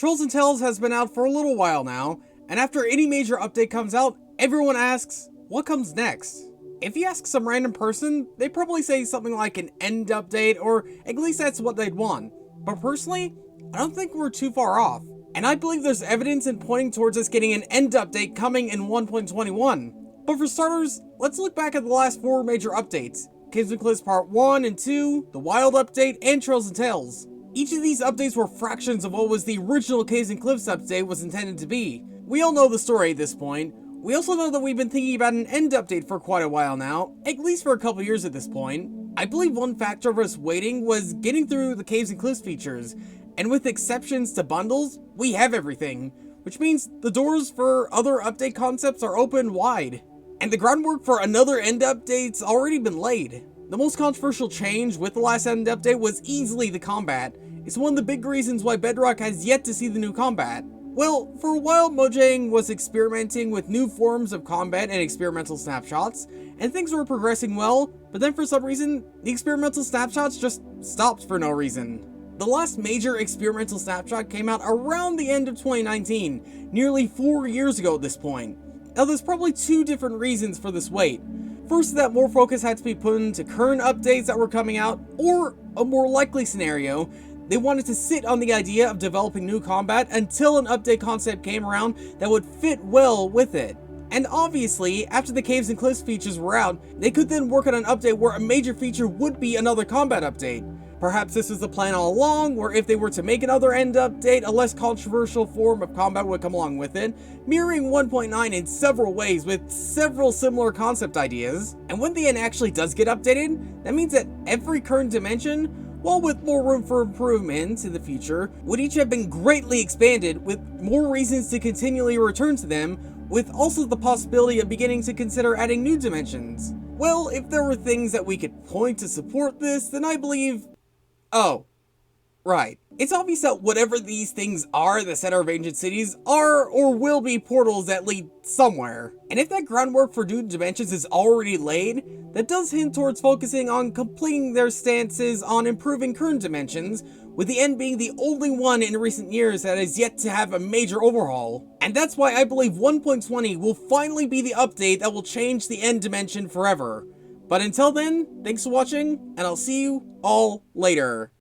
Trails and Tales has been out for a little while now, and after any major update comes out, everyone asks, what comes next? If you ask some random person, they'd probably say something like an end update, or at least that's what they'd want. But personally, I don't think we're too far off, and I believe there's evidence in pointing towards us getting an end update coming in 1.21. But for starters, let's look back at the last 4 major updates: Caves and Cliffs Part 1 and 2, the Wild Update, and Trails and Tales. Each of these updates were fractions of what was the original Caves and Cliffs update was intended to be. We all know the story at this point. We also know that we've been thinking about an end update for quite a while now, at least for a couple years at this point. I believe one factor of us waiting was getting through the Caves and Cliffs features, and with exceptions to bundles, we have everything, which means the doors for other update concepts are open wide. And the groundwork for another end update's already been laid. The most controversial change with the last end update was easily the combat. It's one of the big reasons why Bedrock has yet to see the new combat. Well, for a while Mojang was experimenting with new forms of combat and experimental snapshots, and things were progressing well, but then for some reason, the experimental snapshots just stopped for no reason. The last major experimental snapshot came out around the end of 2019, nearly 4 years ago at this point. Now there's probably 2 different reasons for this wait. First, that more focus had to be put into current updates that were coming out, or a more likely scenario, they wanted to sit on the idea of developing new combat until an update concept came around that would fit well with it. And obviously, after the Caves and Cliffs features were out, they could then work on an update where a major feature would be another combat update. Perhaps this was the plan all along, where if they were to make another end update, a less controversial form of combat would come along with it, mirroring 1.9 in several ways with several similar concept ideas. And when the end actually does get updated, that means that every current dimension, while with more room for improvement in the future, would each have been greatly expanded with more reasons to continually return to them, with also the possibility of beginning to consider adding new dimensions. Well, if there were things that we could point to support this, then I believe... Oh, right. It's obvious that whatever these things are, the center of ancient cities, are or will be portals that lead somewhere. And if that groundwork for new dimensions is already laid, that does hint towards focusing on completing their stances on improving current dimensions, with the end being the only one in recent years that has yet to have a major overhaul. And that's why I believe 1.20 will finally be the update that will change the end dimension forever. But until then, thanks for watching, and I'll see you all later.